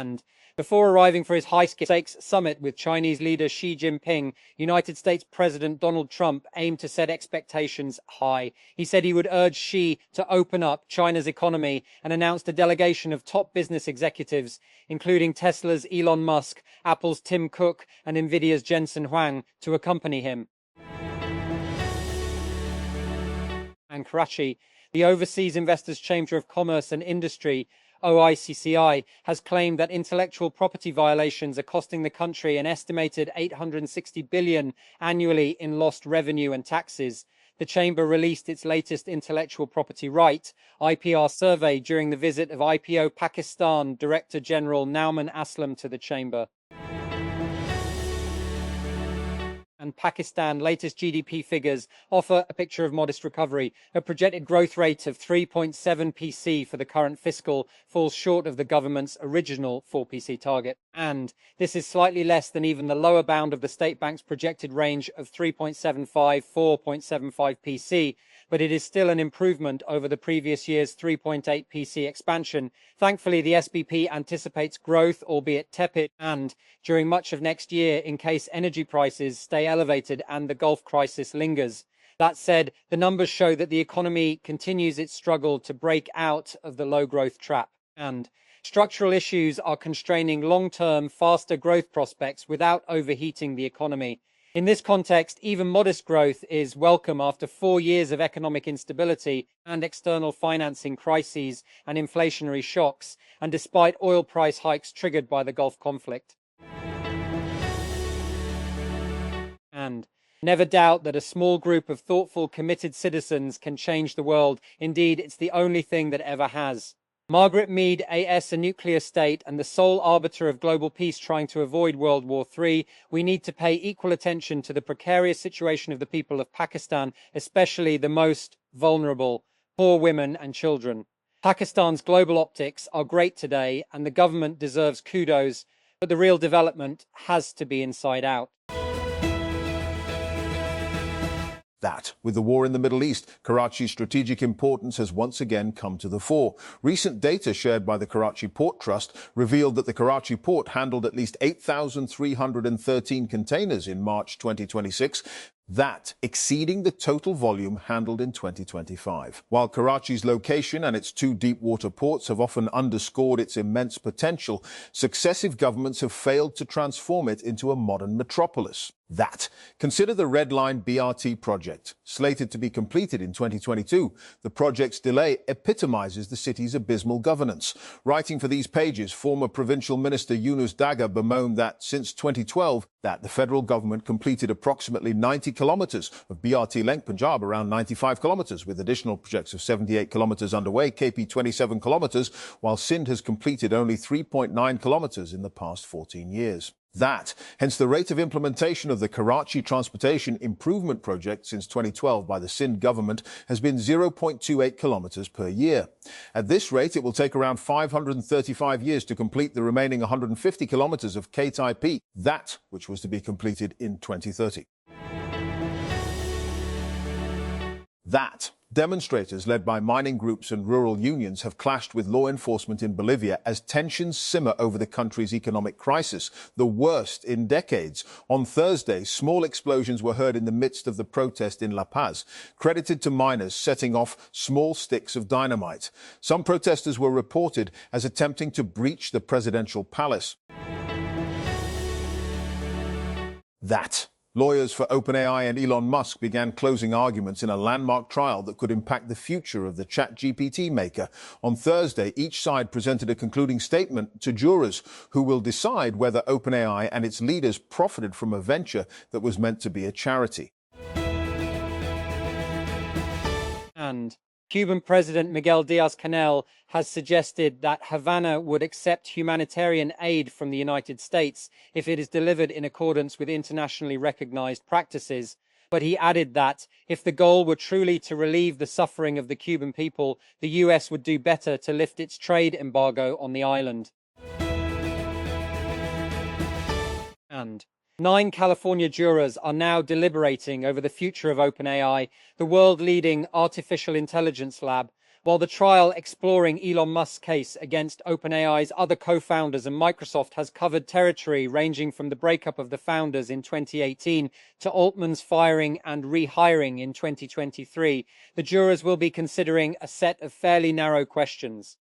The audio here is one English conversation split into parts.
And before arriving for his high-stakes summit with Chinese leader Xi Jinping, United States President Donald Trump aimed to set expectations high. He said he would urge Xi to open up China's economy and announced a delegation of top business executives, including Tesla's Elon Musk, Apple's Tim Cook, and Nvidia's Jensen Huang, to accompany him. And Karachi, the Overseas Investors Chamber of Commerce and Industry, OICCI, has claimed that intellectual property violations are costing the country an estimated $860 billion annually in lost revenue and taxes. The chamber released its latest intellectual property right (IPR) survey during the visit of IPO Pakistan Director General Nauman Aslam to the chamber. And Pakistan's latest GDP figures offer a picture of modest recovery. A projected growth rate of 3.7% for the current fiscal falls short of the government's original 4% target. And this is slightly less than even the lower bound of the State Bank's projected range of 3.75–4.75%, but it is still an improvement over the previous year's 3.8% expansion. Thankfully, the SBP anticipates growth, albeit tepid, and during much of next year in case energy prices stay elevated and the Gulf crisis lingers. That said, the numbers show that the economy continues its struggle to break out of the low growth trap, and structural issues are constraining long-term, faster growth prospects without overheating the economy. In this context, even modest growth is welcome after 4 years of economic instability and external financing crises and inflationary shocks, and despite oil price hikes triggered by the Gulf conflict. And never doubt that a small group of thoughtful, committed citizens can change the world. Indeed, it's the only thing that ever has. Margaret Mead, AS, a nuclear state and the sole arbiter of global peace trying to avoid World War III, we need to pay equal attention to the precarious situation of the people of Pakistan, especially the most vulnerable, poor women and children. Pakistan's global optics are great today and the government deserves kudos, but the real development has to be inside out. That. With the war in the Middle East, Karachi's strategic importance has once again come to the fore. Recent data shared by the Karachi Port Trust revealed that the Karachi port handled at least 8,313 containers in March 2026, that exceeding the total volume handled in 2025. While Karachi's location and its 2 deep water ports have often underscored its immense potential, successive governments have failed to transform it into a modern metropolis. That. Consider the Red Line BRT project. Slated to be completed in 2022, the project's delay epitomizes the city's abysmal governance. Writing for these pages, former Provincial Minister Yunus Daga bemoaned that since 2012, that the federal government completed approximately 90 kilometers of BRT length, Punjab around 95 kilometers, with additional projects of 78 kilometers underway, KP 27 kilometers, while Sindh has completed only 3.9 kilometers in the past 14 years. That. Hence the rate of implementation of the Karachi Transportation Improvement Project since 2012 by the Sindh government has been 0.28 kilometers per year. At this rate, it will take around 535 years to complete the remaining 150 kilometers of K-Type P, that which was to be completed in 2030. That. Demonstrators led by mining groups and rural unions have clashed with law enforcement in Bolivia as tensions simmer over the country's economic crisis, the worst in decades. On Thursday, small explosions were heard in the midst of the protest in La Paz, credited to miners setting off small sticks of dynamite. Some protesters were reported as attempting to breach the presidential palace. That. Lawyers for OpenAI and Elon Musk began closing arguments in a landmark trial that could impact the future of the ChatGPT maker. On Thursday, each side presented a concluding statement to jurors who will decide whether OpenAI and its leaders profited from a venture that was meant to be a charity. And Cuban President Miguel Diaz-Canel has suggested that Havana would accept humanitarian aid from the United States if it is delivered in accordance with internationally recognized practices. But he added that if the goal were truly to relieve the suffering of the Cuban people, the US would do better to lift its trade embargo on the island. And 9 California jurors are now deliberating over the future of OpenAI, the world-leading artificial intelligence lab. While the trial exploring Elon Musk's case against OpenAI's other co-founders and Microsoft has covered territory ranging from the breakup of the founders in 2018 to Altman's firing and rehiring in 2023, the jurors will be considering a set of fairly narrow questions.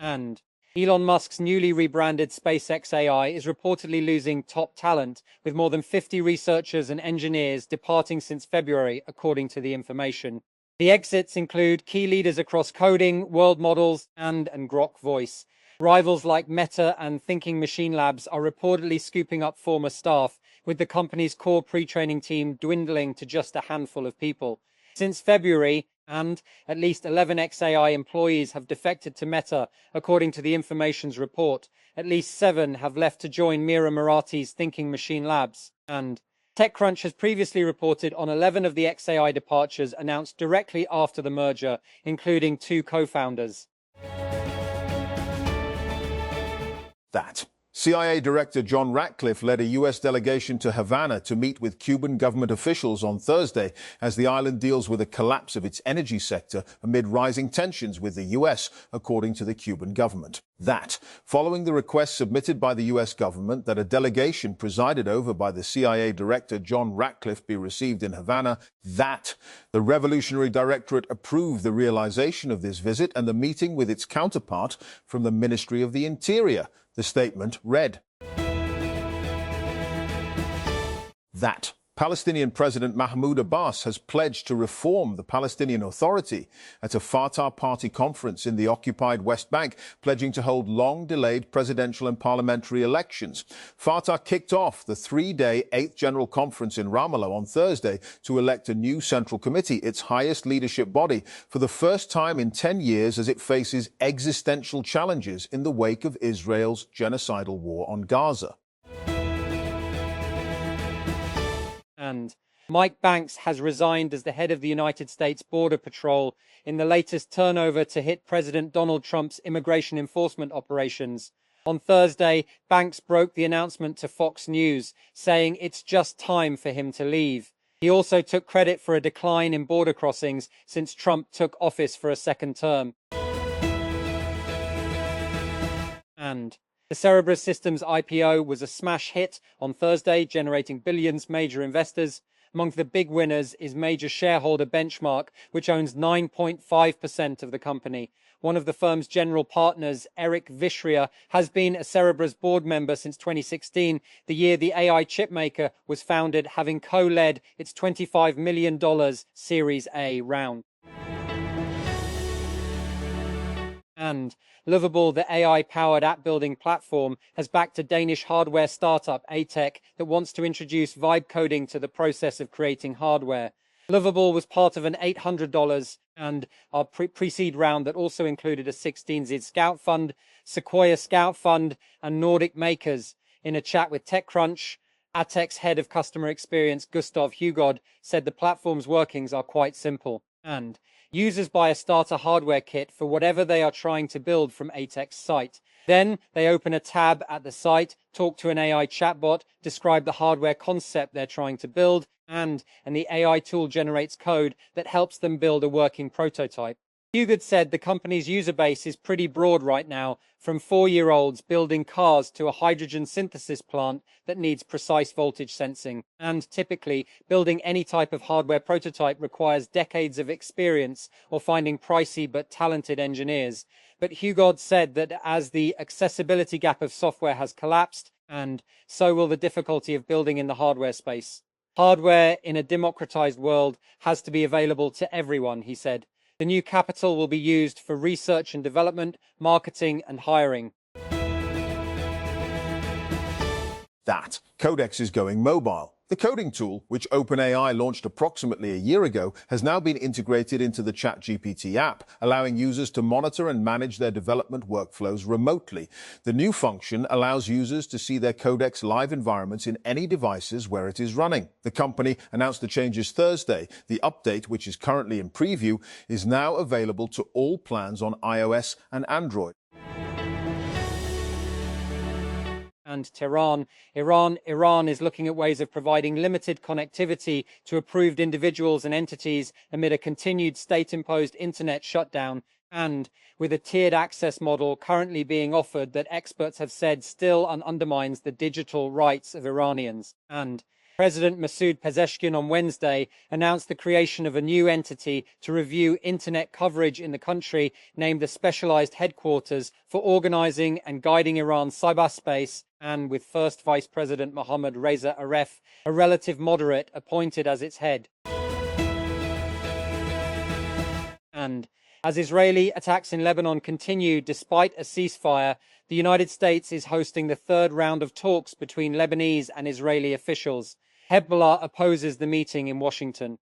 And Elon Musk's newly rebranded SpaceX AI is reportedly losing top talent, with more than 50 researchers and engineers departing since February, according to the information. The exits include key leaders across coding, world models, and Grok Voice. Rivals like Meta and Thinking Machine Labs are reportedly scooping up former staff, with the company's core pre-training team dwindling to just a handful of people. Since February, and at least 11 XAI employees have defected to Meta, according to the information's report. At least 7 have left to join Mira Murati's Thinking Machine Labs. And TechCrunch has previously reported on 11 of the XAI departures announced directly after the merger, including 2 co-founders. That. CIA Director John Ratcliffe led a U.S. delegation to Havana to meet with Cuban government officials on Thursday as the island deals with a collapse of its energy sector amid rising tensions with the U.S., according to the Cuban government. That, following the request submitted by the U.S. government that a delegation presided over by the CIA Director John Ratcliffe be received in Havana, that the Revolutionary Directorate approved the realization of this visit and the meeting with its counterpart from the Ministry of the Interior. The statement read that Palestinian President Mahmoud Abbas has pledged to reform the Palestinian Authority at a Fatah Party conference in the occupied West Bank, pledging to hold long-delayed presidential and parliamentary elections. Fatah kicked off the 3-day 8th General Conference in Ramallah on Thursday to elect a new Central Committee, its highest leadership body, for the first time in 10 years as it faces existential challenges in the wake of Israel's genocidal war on Gaza. And Mike Banks has resigned as the head of the United States Border Patrol in the latest turnover to hit President Donald Trump's immigration enforcement operations. On Thursday, Banks broke the announcement to Fox News, saying it's just time for him to leave. He also took credit for a decline in border crossings since Trump took office for a second term. And the Cerebras Systems IPO was a smash hit on Thursday, generating billions major investors. Among the big winners is major shareholder Benchmark, which owns 9.5% of the company. One of the firm's general partners, Eric Vishria, has been a Cerebras board member since 2016, the year the AI chipmaker was founded, having co-led its $25 million Series A round. And Lovable, the AI-powered app-building platform, has backed a Danish hardware startup, Atech, that wants to introduce vibe coding to the process of creating hardware. Lovable was part of an $800 and our pre-seed round that also included a 16Z Scout Fund, Sequoia Scout Fund, and Nordic Makers. In a chat with TechCrunch, Atech's head of customer experience, Gustav Hugod, said the platform's workings are quite simple. And users buy a starter hardware kit for whatever they are trying to build from Atech's site. Then they open a tab at the site, talk to an AI chatbot, describe the hardware concept they're trying to build, and the AI tool generates code that helps them build a working prototype. Hugod said the company's user base is pretty broad right now, from 4-year-olds building cars to a hydrogen synthesis plant that needs precise voltage sensing. And typically, building any type of hardware prototype requires decades of experience or finding pricey but talented engineers. But Hugod said that as the accessibility gap of software has collapsed, and so will the difficulty of building in the hardware space. Hardware in a democratized world has to be available to everyone, he said. The new capital will be used for research and development, marketing and hiring. That Codex is going mobile. The coding tool, which OpenAI launched approximately a year ago, has now been integrated into the ChatGPT app, allowing users to monitor and manage their development workflows remotely. The new function allows users to see their Codex live environments in any devices where it is running. The company announced the changes Thursday. The update, which is currently in preview, is now available to all plans on iOS and Android. And Iran is looking at ways of providing limited connectivity to approved individuals and entities amid a continued state-imposed internet shutdown, and with a tiered access model currently being offered that experts have said still undermines the digital rights of Iranians. And President Masoud Pezeshkian on Wednesday announced the creation of a new entity to review internet coverage in the country, named the Specialized Headquarters for Organizing and Guiding Iran's Cyberspace, and with First Vice President Mohammad Reza Aref, a relative moderate, appointed as its head. And as Israeli attacks in Lebanon continue despite a ceasefire, the United States is hosting the third round of talks between Lebanese and Israeli officials. Hezbollah opposes the meeting in Washington.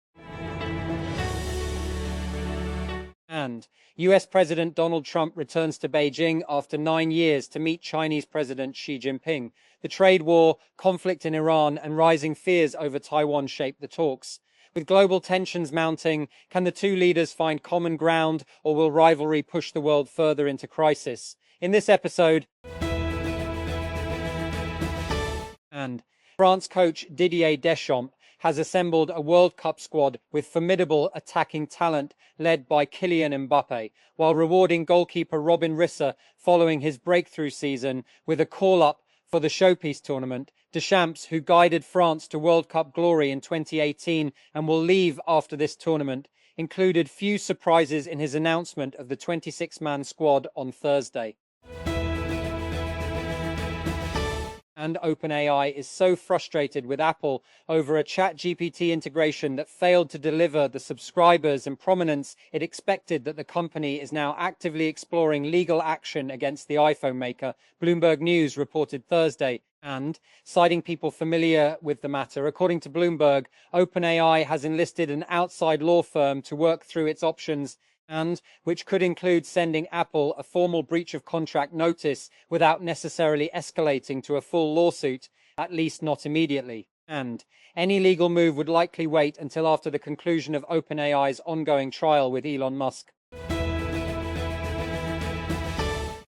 And US President Donald Trump returns to Beijing after 9 years to meet Chinese President Xi Jinping. The trade war, conflict in Iran, and rising fears over Taiwan shape the talks. With global tensions mounting, can the two leaders find common ground, or will rivalry push the world further into crisis? In this episode, and France coach Didier Deschamps has assembled a World Cup squad with formidable attacking talent led by Kylian Mbappe, while rewarding goalkeeper Robin Risser following his breakthrough season with a call-up for the Showpiece tournament. Deschamps, who guided France to World Cup glory in 2018 and will leave after this tournament, included few surprises in his announcement of the 26-man squad on Thursday. And OpenAI is so frustrated with Apple over a ChatGPT integration that failed to deliver the subscribers and prominence it expected that the company is now actively exploring legal action against the iPhone maker, Bloomberg News reported Thursday. And, citing people familiar with the matter, according to Bloomberg, OpenAI has enlisted an outside law firm to work through its options, and which could include sending Apple a formal breach of contract notice without necessarily escalating to a full lawsuit, at least not immediately. And any legal move would likely wait until after the conclusion of OpenAI's ongoing trial with Elon Musk.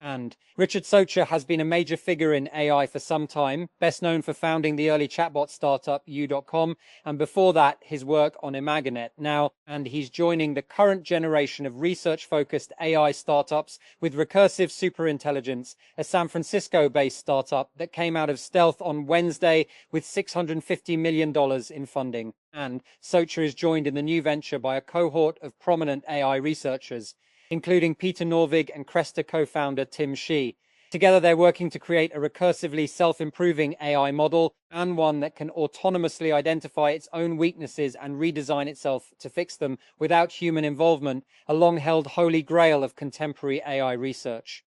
And Richard Socher has been a major figure in AI for some time, best known for founding the early chatbot startup U.com, and before that, his work on Imaginet now, and he's joining the current generation of research-focused AI startups with Recursive Superintelligence, a San Francisco-based startup that came out of stealth on Wednesday with $650 million in funding. And Socher is joined in the new venture by a cohort of prominent AI researchers, including Peter Norvig and Cresta co-founder Tim Shih. Together, they're working to create a recursively self-improving AI model, and one that can autonomously identify its own weaknesses and redesign itself to fix them without human involvement, a long-held holy grail of contemporary AI research.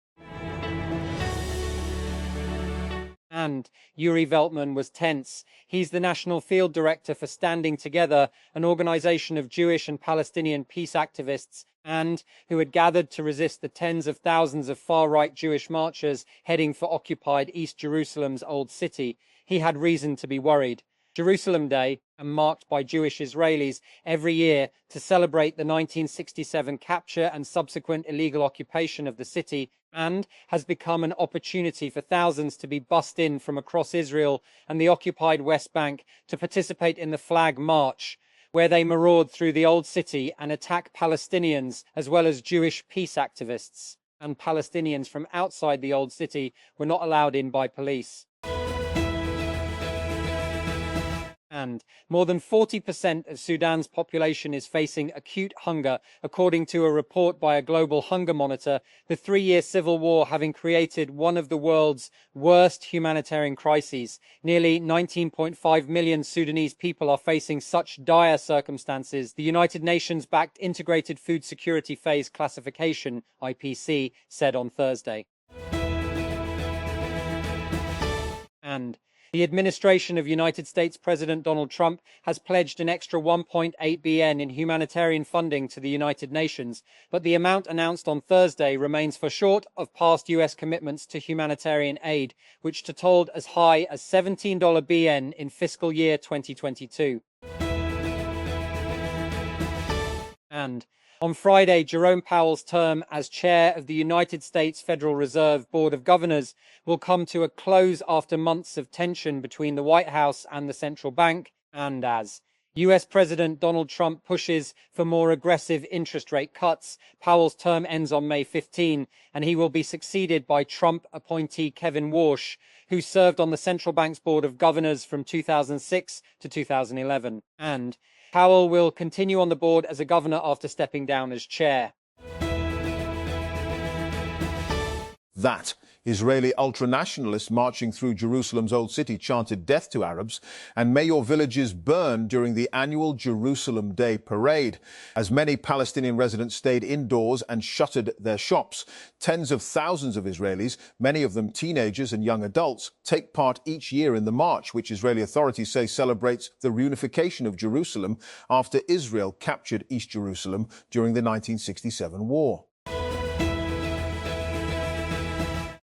And Yuri Veltman was tense. He's the national field director for Standing Together, an organization of Jewish and Palestinian peace activists, and who had gathered to resist the tens of thousands of far-right Jewish marchers heading for occupied East Jerusalem's Old City. He had reason to be worried. Jerusalem Day, and marked by Jewish Israelis every year to celebrate the 1967 capture and subsequent illegal occupation of the city, and has become an opportunity for thousands to be bussed in from across Israel and the occupied West Bank to participate in the Flag March, where they maraud through the Old City and attack Palestinians as well as Jewish peace activists. And Palestinians from outside the Old City were not allowed in by police. And more than 40% of Sudan's population is facing acute hunger, according to a report by a global hunger monitor, the 3-year civil war having created one of the world's worst humanitarian crises. Nearly 19.5 million Sudanese people are facing such dire circumstances, the United Nations-backed Integrated Food Security Phase Classification, IPC, said on Thursday. And the administration of United States President Donald Trump has pledged an extra $1.8 billion in humanitarian funding to the United Nations, but the amount announced on Thursday remains far short of past US commitments to humanitarian aid, which totaled as high as $17 billion in fiscal year 2022. And On Friday, Jerome Powell's term as chair of the United States Federal Reserve Board of Governors will come to a close after months of tension between the White House and the central bank, and as US President Donald Trump pushes for more aggressive interest rate cuts, Powell's term ends on May 15, and he will be succeeded by Trump appointee Kevin Warsh, who served on the central bank's Board of Governors from 2006 to 2011. And Powell will continue on the board as a governor after stepping down as chair. That Israeli ultranationalists marching through Jerusalem's Old City chanted death to Arabs, and may your villages burn during the annual Jerusalem Day parade. As many Palestinian residents stayed indoors and shuttered their shops, tens of thousands of Israelis, many of them teenagers and young adults, take part each year in the march, which Israeli authorities say celebrates the reunification of Jerusalem after Israel captured East Jerusalem during the 1967 war.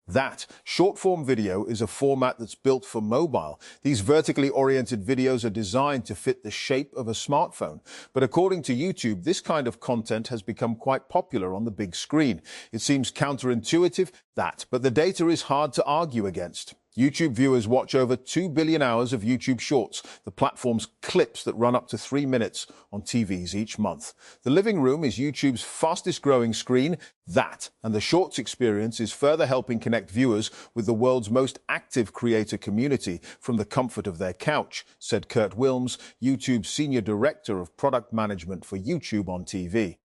That short-form video is a format that's built for mobile. These vertically oriented videos are designed to fit the shape of a smartphone. But according to YouTube, this kind of content has become quite popular on the big screen. It seems counterintuitive, but the data is hard to argue against. YouTube viewers watch over 2 billion hours of YouTube Shorts, the platform's clips that run up to 3 minutes on TVs each month. The living room is YouTube's fastest growing screen. And the Shorts experience is further helping connect viewers with the world's most active creator community from the comfort of their couch, said Kurt Wilms, YouTube's Senior Director of Product Management for YouTube on TV.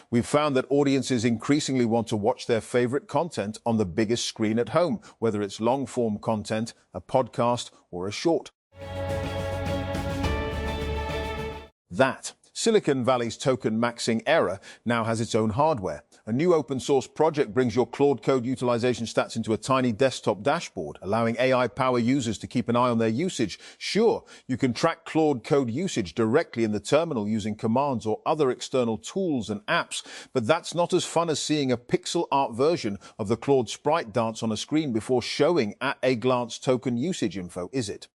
We've found that audiences increasingly want to watch their favorite content on the biggest screen at home, whether it's long-form content, a podcast, or a short. Silicon Valley's token maxing error now has its own hardware. A new open source project brings your Claude Code utilization stats into a tiny desktop dashboard, allowing AI power users to keep an eye on their usage. Sure, you can track Claude Code usage directly in the terminal using commands or other external tools and apps, but that's not as fun as seeing a pixel art version of the Claude sprite dance on a screen before showing at a glance token usage info, is it?